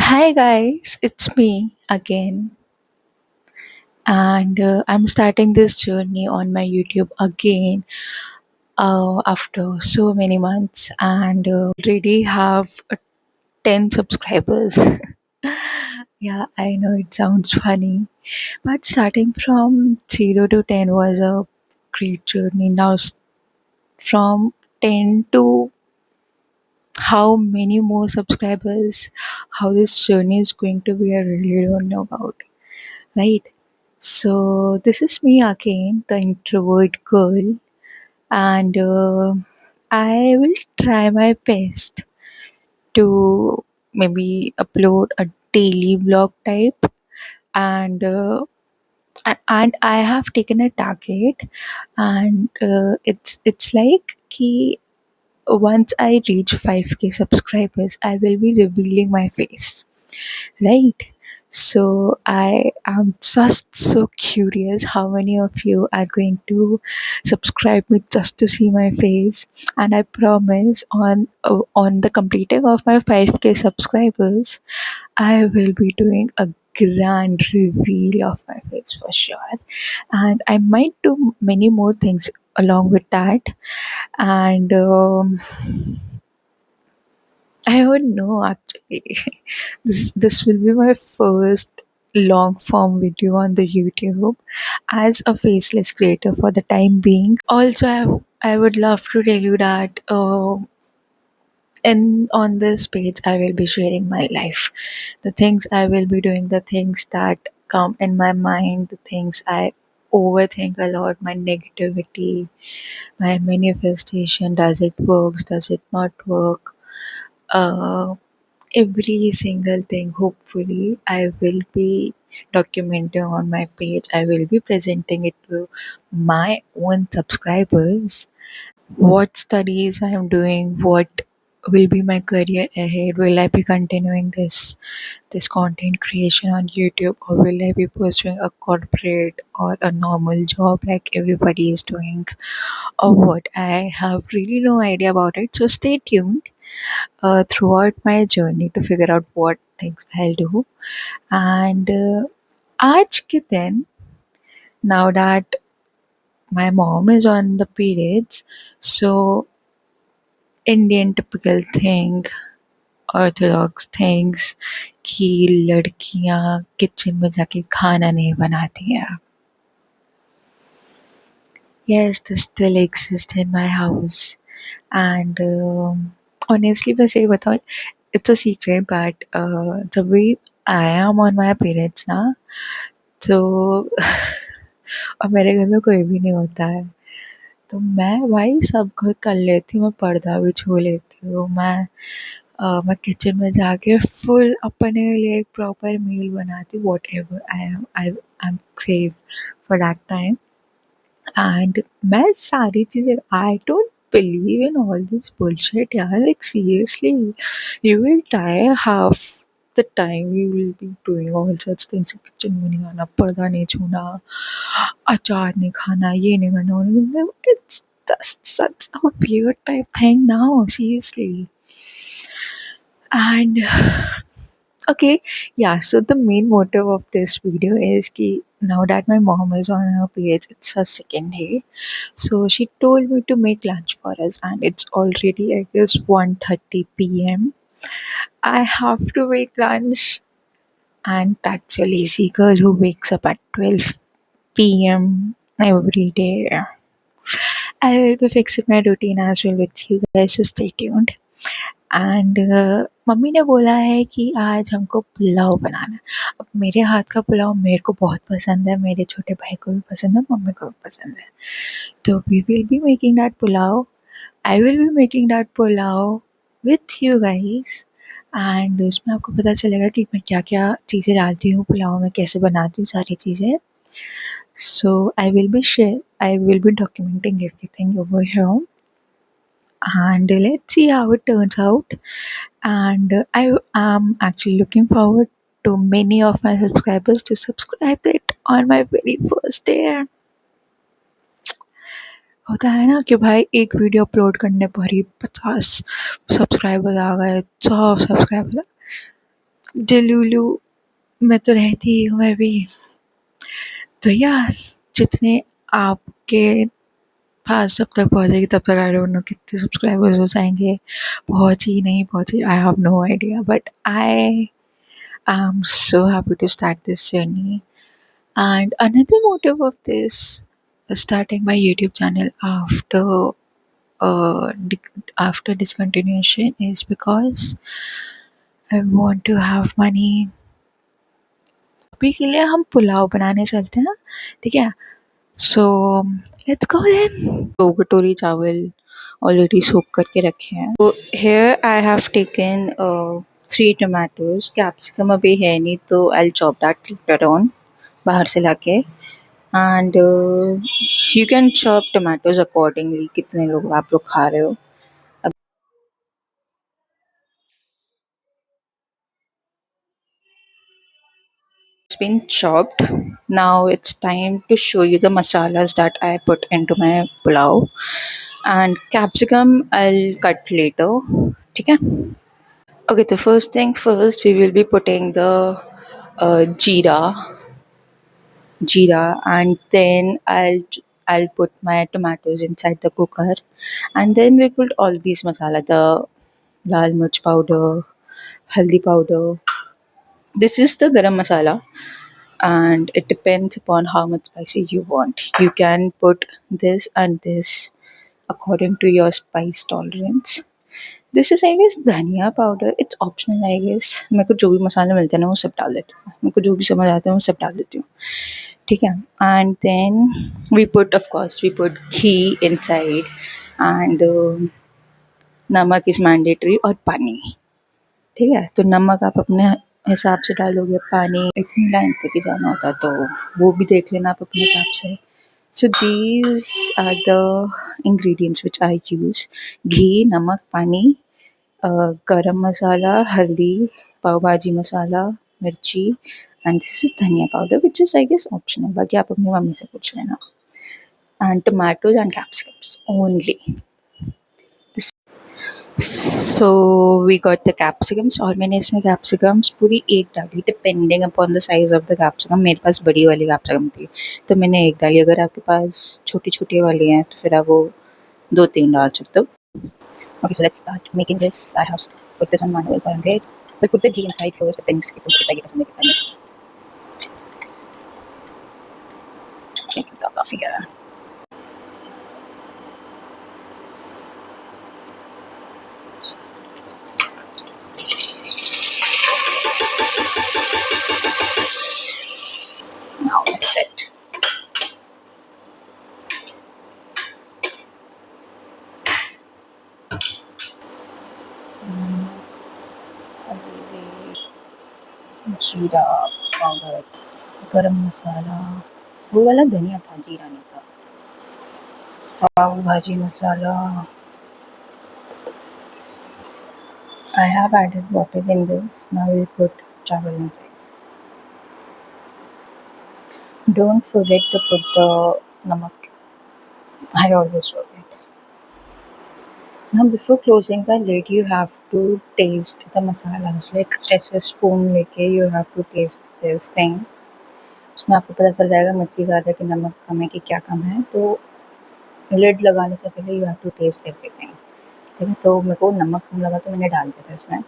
Hi guys, it's me again, and I'm starting this journey on my YouTube again after so many months, and already have 10 subscribers. Yeah, I know it sounds funny, but starting from 0 to 10 was a great journey. Now, from 10 to how many more subscribers, how this journey is going to be, I really don't know about, right? So, this is me again, the introvert girl, and I will try my best to maybe upload a daily vlog type, and and I have taken a target, and it's like ki once I reach 5k subscribers, I will be revealing my face, right? So I am just so curious how many of you are going to subscribe me just to see my face. And I promise on the completing of my 5k subscribers, I will be doing a grand reveal of my face for sure. And I might do many more things along with that. And I don't know actually. This will be my first long form video on the YouTube as a faceless creator for the time being. Also, I would love to tell you that in on this page I will be sharing my life, the things I will be doing, the things that come in my mind, the things I overthink a lot, my negativity, my manifestation. Does it works? Does it not work? Uh, every single thing hopefully I will be documenting on my page. I will be presenting it to my own subscribers. What studies I am doing, what will be my career ahead, will I be continuing this content creation on YouTube, or will I be pursuing a corporate or a normal job like everybody is doing, or what? I have really no idea about it, so stay tuned throughout my journey to figure out what things I'll do. And आज के दिन, now that my mom is on the periods, so Indian typical thing, orthodox things कि लड़कियां kitchen में जाके खाना नहीं बनाती हैं. Yes, this still exists in my house. And honestly मैं सही बताऊँ, it's a secret, but जब भी I am on my periods ना, तो और मेरे घर में कोई भी नहीं होता है, तो मैं भाई सब कुछ कर लेती हूँ, मैं पर्दा भी छू लेती हूँ, मैं किचन में जाके फुल अपने लिए एक प्रॉपर मील बनाती हूँ, whatever I am crave for that time. And मैं सारी चीज़ें, I don't believe in all this bullshit यार, like seriously you will die half the time, you will be doing all such things. Kitchen में नहीं आना, पर्दा नहीं छूना, अचार नहीं खाना, ये नहीं करना, वो नहीं करना. It's just such a weird type thing now, seriously. And okay, yeah, so the main motive of this video is ki now that my mom is on her page, it's her second day, so she told me to make lunch for us, and it's already I guess 1:30 p.m. I have to make lunch, and that's a lazy girl who wakes up at 12 p.m. every day. I will be fixing my routine as well with you guys, so stay tuned. And mummy ने बोला है कि आज हमको पुलाव बनाना है. अब मेरे हाथ का पुलाव मेरे को बहुत पसंद है, मेरे छोटे भाई को भी पसंद है, मम्मी को भी पसंद है. तो we will be making that pulao. I will be making that pulao with you guys. And उसमें आपको पता चलेगा कि मैं क्या क्या चीज़ें डालती हूँ पुलाव में, कैसे बनाती हूँ सारी चीज़ें. So I will be documenting everything over here, and let's see how it turns out. And I am actually looking forward to many of my subscribers to subscribe to it on my very first day. होता है ना कि भाई एक video upload करने पर ही 50 subscriber आ गए, 100 subscriber. डिलुलु में तो रहती ही हूँ मैं भी। तो यार, जितने आपके पास जब तक पहुँचेगी तब तक आई डोंट नो कितने सब्सक्राइबर्स हो जाएँगे। पहुँची नहीं पहुँची, I have no idea, but I am so happy to start this journey. And another motive of this starting my YouTube channel after discontinuation is because I want to have money. अभी के लिए हम पुलाव बनाने चलते हैं, ठीक है? So let's go then. दो कटोरी चावल ऑलरेडी सोक करके रखे हैं. So here I have taken 3 tomatoes. Capsicum अभी है नहीं तो I'll chop that later on. बाहर से लाके. And you can chop tomatoes accordingly कितने लोग आप लोग खा रहे हो. It's been chopped. Now it's time to show you the masalas that I put into my pulao. And capsicum I'll cut later. ठीक है? Okay, the first thing first, we will be putting the jeera, and then I'll put my tomatoes inside the cooker, and then we put all these masala, the lal mirch powder, haldi powder. This is the garam masala, and it depends upon how much spicy you want. You can put this and this according to your spice tolerance. This is I guess dhania powder, it's optional I guess. मेरे को जो भी मसाले मिलते हैं ना वो सब डाल देती हूँ. मेरे को जो भी समझ आता है वो सब डाल देती हूँ. ठीक है. And then we put of course we put ghee inside and namak is mandatory और पानी. ठीक है. तो नमक आप अपने हिसाब से डालोगे. पानी इतनी लाइन तक ही जाना होता है तो वो भी देख लेना आप अपने हिसाब से. So these are the ingredients which I use: ghee, namak, pani, garam masala, haldi, pav bhaji masala, mirchi, and this is dhania powder, which is I guess optional. बाकी आप अपनी मम्मी से पूछ लेना. And tomatoes and capsicums only. So we got the capsicums और मैंने इसमें capsicums पूरी एक डाली depending upon the size of the capsicum. मेरे पास बड़ी वाली capsicum थी तो मैंने एक डाली. अगर आपके पास छोटी छोटी वाली हैं तो फिर आप वो 2-3 डाल सकते हो. Okay, so let's start making this. I have put this on manual for 100. We'll put the ghee inside first, depending कितना कितना ये पसंद है कितना नहीं. Take it off here. Now that's it. जीरा पाउडर, गरम मसाला, वो वाला धनिया था, जीरा नहीं था. पाव भाजी मसाला. I have added water in this. Now we'll put chawal inside. Don't forget to put the namak. I always forget. Now before closing the lid, you have to taste the masalas. Like ऐसे spoon लेके you have to taste this thing. उसमें आपको पता चल जाएगा मिर्ची ज़्यादा कि नमक कम है कि क्या कम है. तो लिड लगाने से पहले you have to taste everything. ठीक है. तो मेरे को नमक कम लगा तो मैंने डाल दिया था इसमें.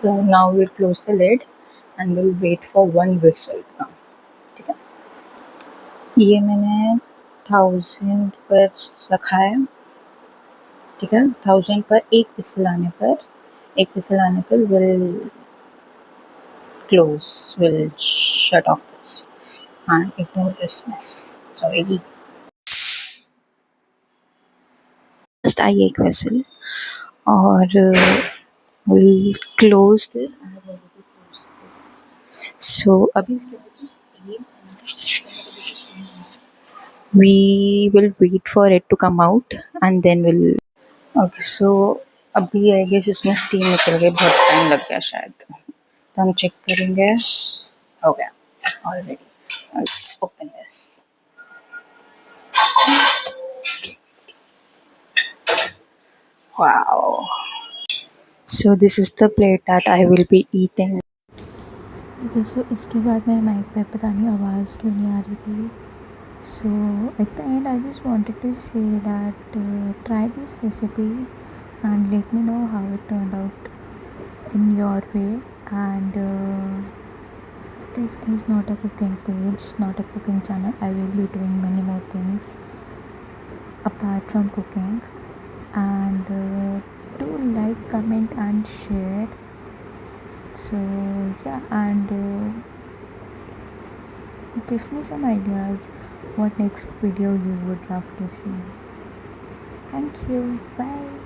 तो now we'll close the lid and we'll wait for 1 whistle. ठीक है. ये मैंने 1000 पर रखा है. ठीक है. 1000 पर एक विसल आने पर we'll close, we'll shut off this and ignore this mess. Sorry. Just आई एक विसल और we'll close this. So अभी we will wait for it to come out and then we'll. Okay, so अभी I guess इसमें steam निकल गई. बहुत time लग गया शायद. तो हम चेक करेंगे. हो गया already. Let's open this. Wow. So this is the plate that I will be eating. Okay, so इसके बाद मेरे माइक पे पता नहीं आवाज़ क्यों नहीं आ रही थी. So at the end, I just wanted to say that try this recipe and let me know how it turned out in your way. And this is not a cooking page, not a cooking channel. I will be doing many more things apart from cooking. And do like, comment, and share. So yeah, and give me some ideas what next video you would love to see. Thank you. Bye.